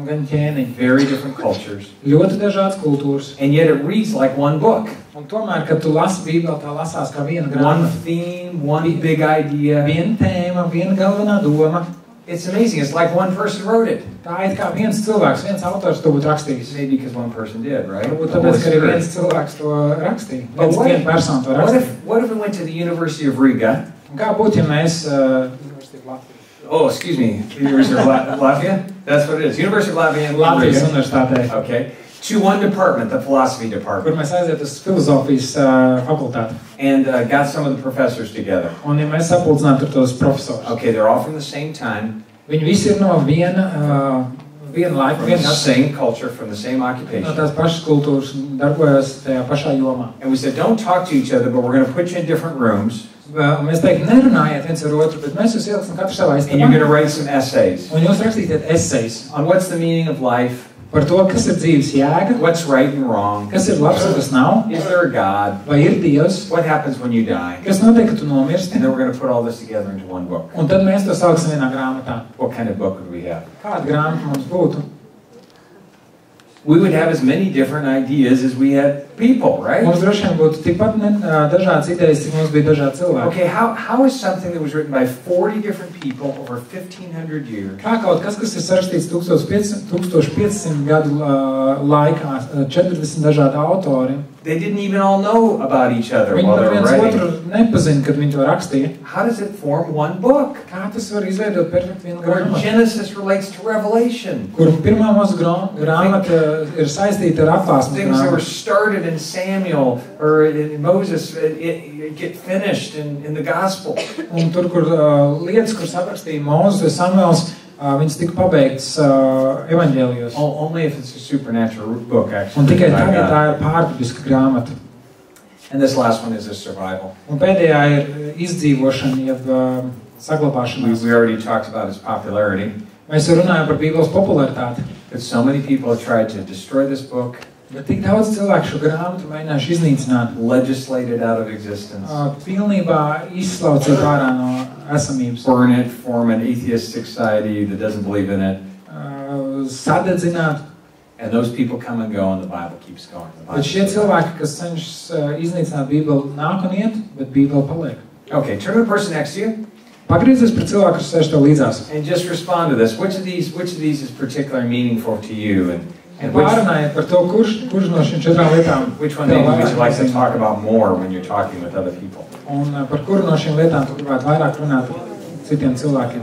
gan ķēniņi. very different cultures. Ļoti dažādas kultūras. And yet it reads like one book. Un tomēr, kad tu lasi Bībeli, tā lasās kā viena One grāmata. theme, one big idea. Viena tēma, viena galvenā doma. It's amazing. It's like one person wrote it. Tā ir kā viens cilvēks, viens autors to būtu rakstījis. Maybe because one person did, right? Varbūt The tāpēc, Holy ka arī Spirit. viens cilvēks to rakstīja. But Viena persona to what rakstīja. if we went to the University of Riga? Un kā būtu, ja mēs... Oh, excuse me. University of Latvia? That's what it is. University of Latvia in Latvijas Riga. universitātē, Okay. To one department, the philosophy kur department. mēs aiziet uz filozofijas fakultāti. And got some of the professors together. Un ja mēs sapulcinātu tur tos profesorus, Okay, they're all from the same time, viņi visi ir no viena laika, from the viena same culture, from the same no occupation. tās pašas kultūras un darbojas tajā pašā jomā. And we said, don't talk to each other, but we're going to put you in different rooms, Un mēs teiktu, nerunājiet viens ar otru, bet mēs jūs ieliksim katru savā and you're going to istabā. write some essays Un jūs rakstīsiet esejas on what's the meaning of life, par to, kas ir dzīves jēga, what's right and wrong, kas ir labs un kas nav, is there a God, vai ir Dievs, what happens when you die, kas notiek, ka tu nomirsti. and then we're going to put all this together into one book. Un tad mēs to sauksim vienā grāmatā. What kind of book would we have? Kāda grāmata mums būtu? We would have as many different ideas as we had people, right? Mums droši vien būtu tikpat dažādas idejas, cik mums bija dažādi cilvēki. Okay, how is something that was written by 40 different people over 1,500 years Kā kaut kas ir sarakstīts 1500 gadu laikā, 40 dažādi autori, they didn't even all know about each other viņi while par they were viens writing? otru nepazina, kad viņi to rakstīja. How does it form one book? Kā tas var izveidot perfekti vienu Where grāmatu? Genesis relates to Revelation. Kur pirmā mūsu grāmata ir saistīta ar atklāsmes Things that were grāmatu. started in Samuel or in Moses get finished in the gospel. Un tur, kur lietas, kuras aprakstīja Mūzes vai Samuels, viņas tika pabeigtas evaņģēlijos. Only if it's a supernatural book, Un actually. tikai by tad, ja God. tā ir pārdabiska grāmata. And this last one is a survival. Un pēdējā ir izdzīvošana, jeb saglabāšanās. We already talked about its popularity. Mēs jau runājam par Bībeles popularitāti. But so many people have tried to destroy this book. Bet tik daudz cilvēku šo grāmatu mēģinājuši iznīcināt. Legislate it out of existence. Pilnībā izslauciet ārā no esamības. Burn it, form an atheist society that doesn't believe in it. Sadedzināt. And those people come and go and the Bible keeps going. Bet šie cilvēki, kas cenšas iznīcināt Bībeli, nāk un iet, bet Bībeli paliek. Okay, turn to the person next to you. Pagriezies pret cilvēku, kas sēž tev līdzās. And just respond to this. Which of these is particularly meaningful to you? And pārunājiet par to, kurš no šīm 4 lietām which one maybe would you like to talk about more when you're talking with other people? Un par kuru no šīm lietām tu gribētu vairāk runāt ar citiem cilvēkiem?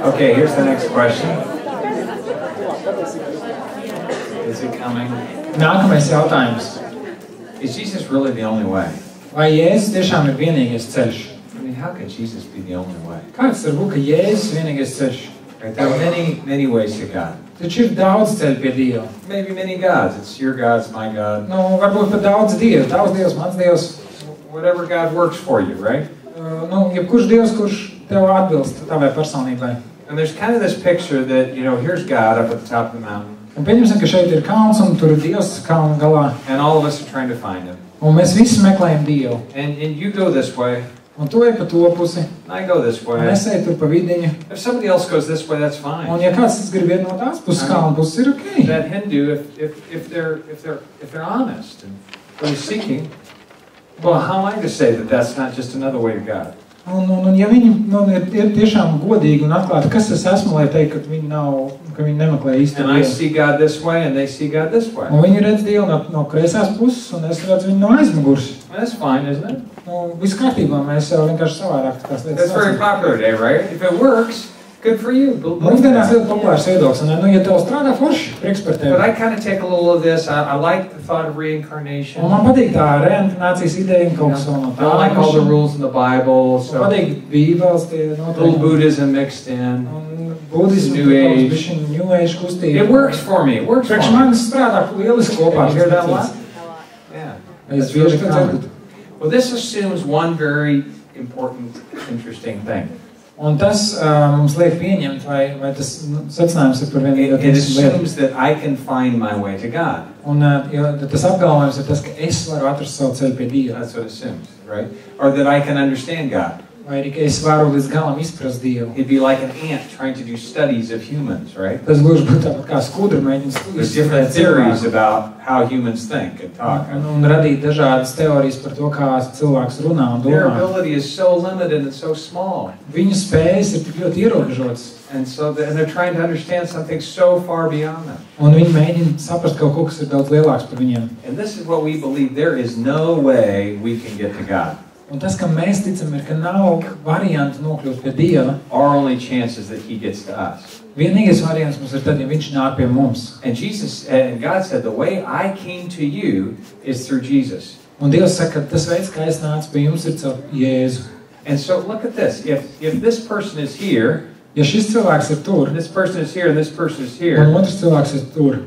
Okay, here's the next question. Is it coming? Nākamais jautājums. Is Jesus really the only way? Vai Jēzus tiešām ir vienīgais ceļš? I mean, how can Jesus be the only way? Kāds var būt, ka Jēzus ir vienīgais ceļš? Right, there are many ways to God. Taču ir daudz ceļu pie Dieva. Maybe many gods. It's your God, it's my God. Nu, varbūt pat daudz Dievu. Tavs Dievs, mans Dievs. Whatever God works for you, right? Jebkurš Dievs, kurš tev atbilst tavai personībai. And there's kind of this picture that, you know, here's God up at the top of the mountain. Un pieņemsim, ka šeit ir kalns un tur ir Dievs kalna galā. And all of us are trying to find him. Un mēs visi meklējam Dievu. And you go this way. Un tu ej pa to pusi. I go this way. Un es eju tur pa vidiņu. If somebody else goes this way, that's fine. Un ja kāds grib iet no tās puses, kalna puses, ir okay. That Hindu, if they're honest and really seeking, well, how am I to say that that's not just another way to God? Un ja viņi ir tiešām godīgi un atklāti, kas es esmu, lai teikt, ka viņi nemeklē īstu And I see God this way and they see God this way. Un viņi redz Dievu no kreisās puses un es redzu viņu no aizmugures. That's fine, isn't it? Viss kārtībā, mēs jau vienkārši savādāk tās lietas. That's very popular today, right? If it works, good for you. Mūsdienās ir populārs viedoklis, un ja tev strādā forši, prieks par tevi. But I kind of take a little of this. I like the thought of reincarnation. Un man patīk tā reinkarnācijas ideja un kaut kas vēl no tā. I like all the rules in the Bible. So Man patīk Bībeles tie noteikumi. little Buddhism mixed in. Un budismu, New Age. bišķiņ New Age kustība. It works for me. It works for Priekš me. manis strādā lieliski kopā. You hear that a lot? Yeah. Es That's really bieži to common. dzirdu. Well, this assumes one very important, interesting thing. Un tas mums liek pieņemt, vai tas secinājums ir par vienu It assumes that I can find my way to God. Un tas apgalvojums ir tas, ka es varu atrast savu ceļu pie Dieva. That's what it assumes, right? Or that I can understand God. Vai arī, ka es varu līdz galam izprast Dievu. It'd be like an ant trying to do studies of humans, right? Tas gluži būtu tāpat kā skudra mēģina There's different theories about how humans think and talk. Un radīt dažādas teorijas par to, kā cilvēks runā un Their domā. ability is so limited and so small. Viņu spējas ir tik ļoti ierobežotas. And they're trying to understand something so far beyond them. Un viņi mēģina saprast kaut ko, kas ir daudz lielāks par viņiem. And this is what we believe. There is no way we can get to God. Un tas, kam mēs ticam, ir, ka nav variantu nokļūt pie Dieva. Our only chance is that he gets to us. Vienīgais variants mums ir tad, ja viņš nāk pie mums. And God said, the way I came to you is through Jesus. Un Dievs saka, tas veids, kā es nācu pie jums, ir caur Jēzu. And so look at this. If this person is here, Ja šis cilvēks ir tur, and this person is here, and this person is un here, otrs cilvēks ir tur,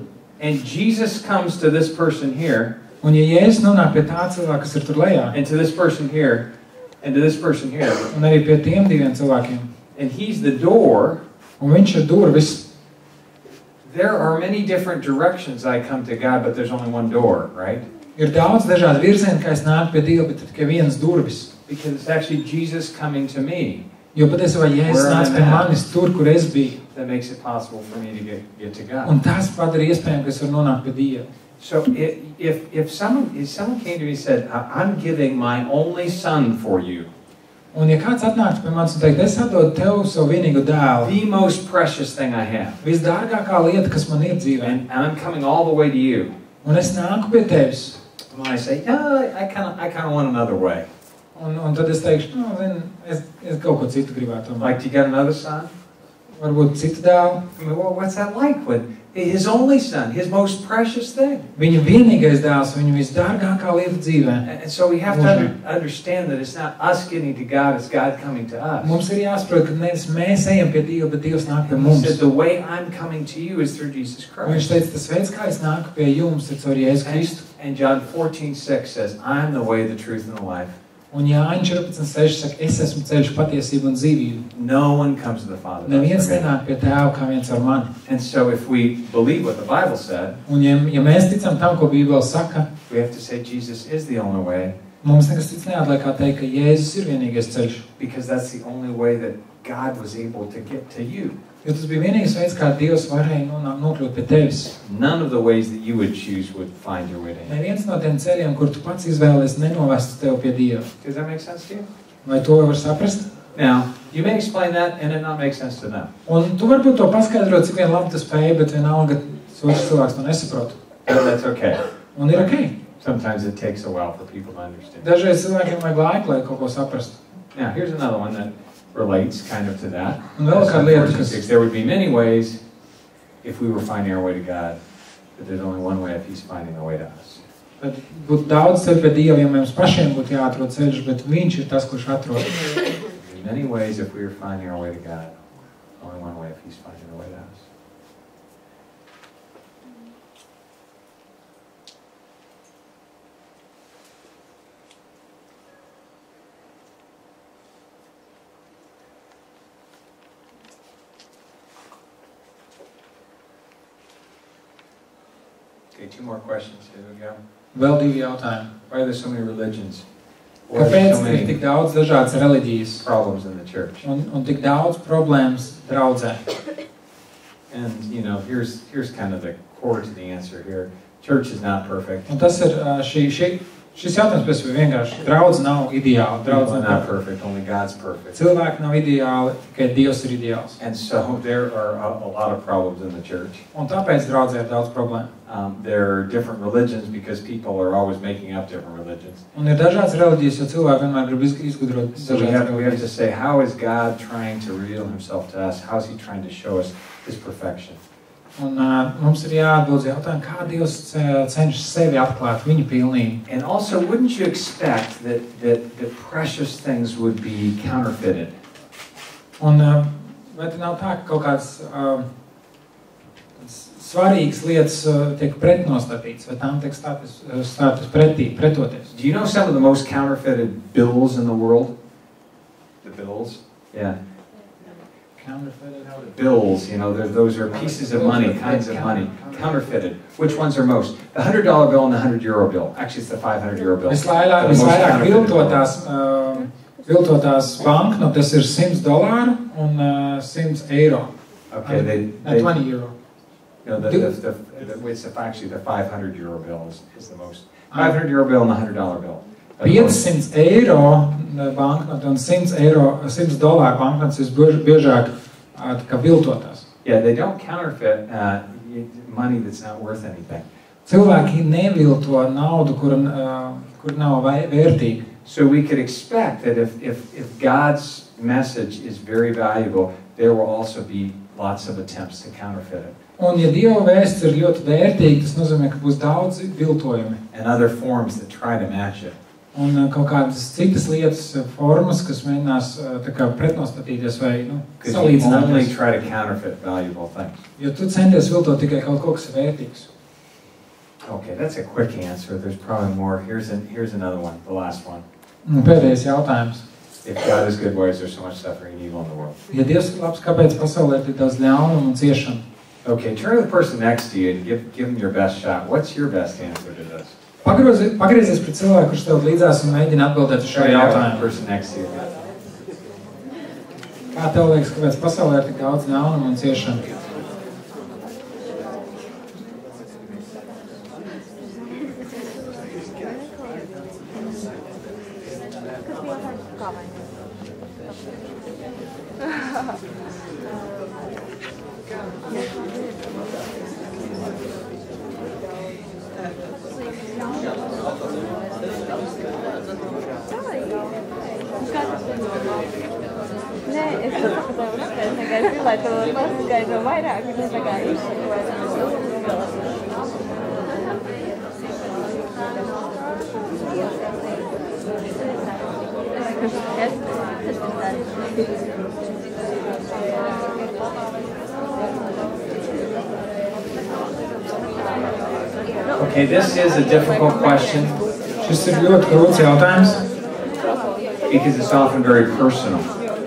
and Jesus comes to this person here, un ja Jēzus nonāk pie tā cilvēka, kas ir tur lejā, and to this person here, and to this person here, un arī pie tiem diviem cilvēkiem, and he's the door, un viņš ir durvis, there are many different directions I come to God, but there's only one door, right? ir daudz dažādu virzienu, kā es nāku pie Dieva, bet tikai viens durvis. Because it's actually Jesus coming to me Jo patiesībā Jēzus nāca pie manis tur, kur es biju. that makes it possible for me to get to God. Un tas padara iespējami, ka es varu nonākt pie Dieva. So if someone came to me and said, I'm giving my only son for you, Un ja kāds atnāktu pie manis un teikt, es atdodu tev savu vienīgo dēlu, the most precious thing I have, visdārgākā lieta, kas man ir dzīvē, and I'm coming all the way to you, un es nāku pie tevis, when I say, yeah, I kind of want another way. un tad es teikšu, nu, zini, es kaut ko citu gribētu. Like, do you got another son? Varbūt citu dēlu. I mean, well, what's that like? When his only son, his most precious thing. Viņa vienīgais dēls, viņa visdārgākā lieta dzīvē. And so we have to understand that it's not us getting to God, it's God coming to us. Mums ir jāsaprot, ka nevis mēs ejam pie Dieva, bet Dievs nāk pie He mums. said, the way I'm coming to you is through Jesus Un viņš Christ. teica, tas veids, kā es nāku pie jums, ir caur Jēzu Kristu. And John 14:6 says, I'm the way, the truth, and the life. Un Jāņa 14:6 saka, es esmu ceļš, patiesība un dzīvība. No one comes to the Father. Neviens nenāk pie Tēva kā viens ar mani. And so if we believe what the Bible said, Un ja mēs ticam tam, ko Bībele saka, we have to say Jesus is the only way, mums nekas cits neatliek kā teikt, ka Jēzus ir vienīgais ceļš. because that's the only way that God was able to get to you. Jo tas bija vienīgais veids, kā Dievs varēja nokļūt pie tevis. None of the ways that you would choose would find your way to Him. Neviens no tiem ceļiem, kur tu pats izvēlies, nenovestu tevi pie Dieva. Does that make sense to you? Vai to var saprast? Now, you may explain that and it not make sense to them. Un tu varbūt to paskaidrot, cik vien labi tas spēja, bet vienalga otrs cilvēks to nesaprot. But that's okay. Un ir ok. Sometimes it takes a while for people to understand. Dažreiz cilvēkiem vajag laiku, lai kaut ko saprastu. Now, here's another one that relates kind of to that. Un vēl kāda lieta, kas... 6. There would be many ways if we were finding our way to God, but there's only one way if He's finding the way to us. Bet būtu daudz ceļu pie Dieva, ja mums pašiem būtu jāatrod ceļš, bet Viņš ir tas, kurš atrod. There would be many ways if we were finding our way to God, only one way if He's finding the way to us. Okay, 2 more questions. Here we go. Vēl 2 jautājumi. Why are there so many religions? Why are there Kāpēc so ir many tik daudz dažādas reliģijas problems in the church? un tik daudz problēmas draudzē? And, you know, here's kind of the core to the answer here. Church is not perfect. Un tas ir šis jautājums pēc vienkārši. Draudz nav ideāli. Draudz People are nav not perfect, only God's perfect. Cilvēki nav ideāli, tikai Dievs ir ideāls. And so there are a lot of problems in the church. Un tāpēc draudzē ir daudz problēmu. There are different religions because people are always making up different religions. Un ir dažādas reliģijas, jo cilvēki vienmēr grib izgudrot So we dažādas have to reliģijas. say, how is God trying to reveal Himself to us? How is He trying to show us His perfection? Un mums ir jāatbild uz jautājumu, kā Dievs cenšas sevi atklāt, viņa pilnību. And also, wouldn't you expect that precious things would be counterfeited? Un vai te nav tā, ka kaut kāds svarīgas lietas tiek pretnostatīts, vai tām tiek stātas pretoties? Do you know some of the most counterfeited bills in the world? The bills? Yeah. Counterfeited? Bills, you know, those are pieces of money, kinds of money. Counterfeited. Which ones are most? The $100 bill and the €100 bill. Actually, it's the €500 bill. Visvairāk viltotās banknotes ir $100 un €100. Okay, they €20. you know, it's actually the €500 bill is the most. €500 bill and the $100 bill. €500 banknote un $100 banknotes ir biežāk kā viltotās. Yeah, they don't counterfeit money that's not worth anything. Cilvēki nevilto naudu, kur nav vērtīga. So we could expect that if God's message is very valuable, there will also be lots of attempts to counterfeit it. Un, ja Dieva vēsts ir ļoti vērtīga, tas nozīmē, ka būs daudz viltojumi. And other forms that try to match it. Un kaut kādas citas lietas, formas, kas mēģinās tā kā pretnostatīties vai salīdzināties. Only try to counterfeit valuable things. Jo tu centies viltot tikai kaut ko, kas ir vērtīgs. Okay, that's a quick answer. There's probably more. Here's another one, the last one. Pēdējais jautājums. If God is good, why is there so much suffering and evil in the world? Ja Dievs ir labs, kāpēc pasaulē ir tik daudz ļaunumu un ciešanu? Okay, turn to the person next to you and give them your best shot. What's your best answer to this? Pagriezies pret cilvēku, kurš tev līdzās un mēģina atbildēt uz šo jautājumu. Person next to you. Kā tev liekas, kāpēc pasaulē ir tik daudz ļaunumu un ciešanu? Nē, es saprotu, ka tev nepēc, lai tu paskaidro vairāk, bet tā kā Okay, this is a difficult question. Šis ir ļoti grūts jautājums, because it's often very personal.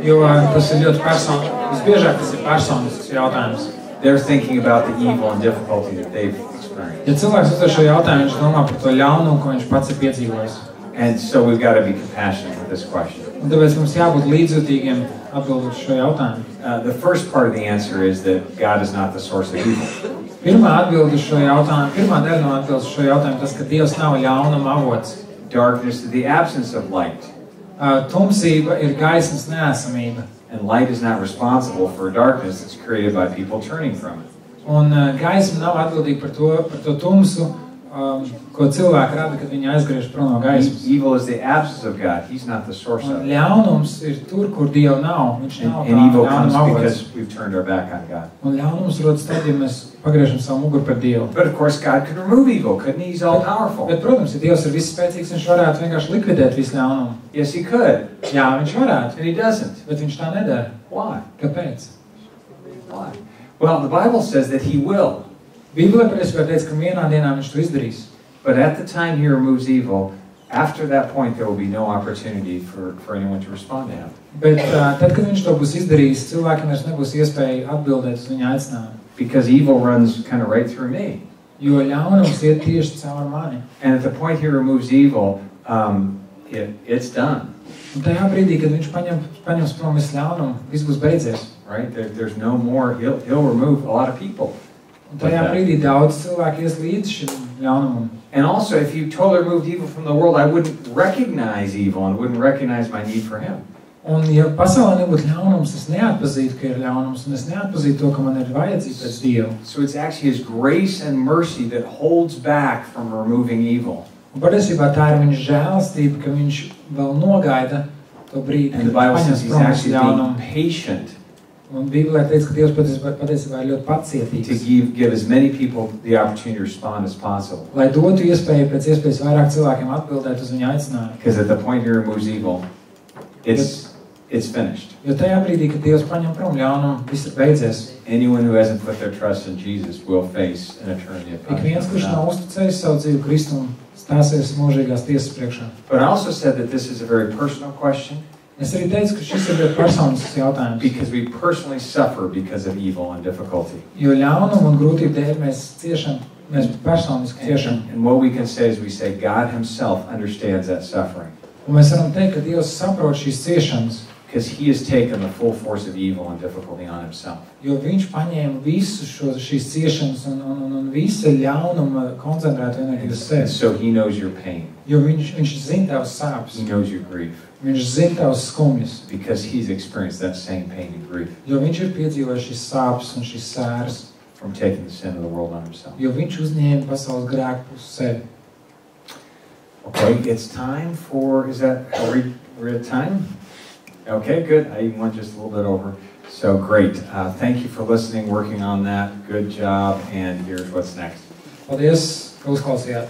jo tas ir ļoti personisks. Visbiežāk tas ir personisks jautājums. They're thinking about the evil and difficulty that they've experienced. Ja cilvēks uzdev šo jautājumu, viņš domā par to ļaunumu, ko viņš pats ir piedzīvojis. And so we've got to be compassionate with this question. Un tāpēc mums jābūt līdzjūtīgiem atbildot šo jautājumu. The first part of the answer is that God is not the source of evil. Pirmā atbilde uz šo jautājumu, pirmā daļa no atbildes uz šo jautājumu, tas, ka Dievs nav ļaunuma avots. Darkness is the absence of light. Tumsība ir gaismas neesamība. And light is not responsible for darkness that's created by people turning from it. Un gaisma nav atbildīga par to tumsu, ko cilvēki rada, kad viņi aizgriež prom no gaismas. Evil is the absence of God. He's not the source of Un it. ļaunums ir tur, kur Dieva nav. Viņš nav And evil comes ļaunuma avots. because we've turned our back on God. Un ļaunums rodas tad, ja mēs pagriežam savu muguru pret Dievu. But of course, God could remove evil, couldn't he? He's all powerful. Bet, protams, ja Dievs ir visspēcīgs, viņš varētu vienkārši likvidēt visu ļaunumu. Yes, he could. Jā, viņš varētu, And he doesn't. bet viņš tā nedara. Why? Kāpēc? Why? Well, the Bible says that he will. Bībelē patiesībā teica, ka vienā dienā viņš to izdarīs. But at the time he removes evil, after that point there will be no opportunity for anyone to respond to him. Bet tad, kad viņš to būs izdarījis, cilvēkiem vairs nebūs iespēja atbildēt uz viņa aicinājumu. Because evil runs kind of right through me. Jo ļaunums iet tieši caur mani. And at the point he removes evil, it's done. Un tajā brīdī, kad viņš paņems prom visu ļaunumu, viss būs beidzies. Right? There's no more. He'll remove a lot of people. Un tajā brīdī daudz cilvēku ies līdz šim ļaunumam. And also, if you totally removed evil from the world, I wouldn't recognize evil and wouldn't recognize my need for him. Un ja pasaulē nebūtu ļaunums, es neatpazītu, ka ir ļaunums, un es neatpazītu to, ka man ir vajadzība pēc Dieva. So it's actually his grace and mercy that holds back from removing evil. Un patiesībā tā ir viņa žēlastība, ka viņš vēl nogaida to brīdi, And the kad Bible says paņems he's prom visu actually ļaunumu. being patient Un Bībelē teica, ka Dievs patiesībā ir ļoti to pacietīgs, give as many people the opportunity to respond as possible. lai dotu iespēju pēc iespējas vairāk cilvēkiem atbildēt uz viņa aicinājumu. Because at the point he removes evil, it's finished. Jo tajā brīdī, kad Dievs paņem prom ļaunumu, viss ir beidzies. Anyone who hasn't put their trust in Jesus will face an eternity of Ik viens, kurš nav punishment. uzticējis savu dzīvi Kristum, stāsies mūžīgās tiesas priekšā. But I also said that this is a very personal question Es arī teicu, ka šis ir ļoti personisks jautājums. because we personally suffer because of evil and difficulty. Jo ļaunumu un grūtību dēļ mēs ciešam, mēs personiski ciešam. And what we can say is we say God himself understands that suffering Un mēs varam teikt, ka Dievs saprot šīs ciešanas, because he has taken the full force of evil and difficulty on himself. jo viņš paņēma visu šīs ciešanas un visu ļaunumu koncentrētu enerģiju uz And sevi. so he knows your pain. Jo viņš zina tavas sāpes, He knows your grief viņš zina tavas skumjas, because he's experienced that same pain and grief jo viņš ir piedzīvojis šīs sāpes un šīs sēras, from taking the sin of the world on himself. jo viņš uzņēma pasaules grēku uz sevi. Okay, it's time for, we're at time? Okay, good. I even went just a little bit over. So great. Thank you for listening, working on that. Good job. And here's what's next. Paldies, ka uzklausījāt.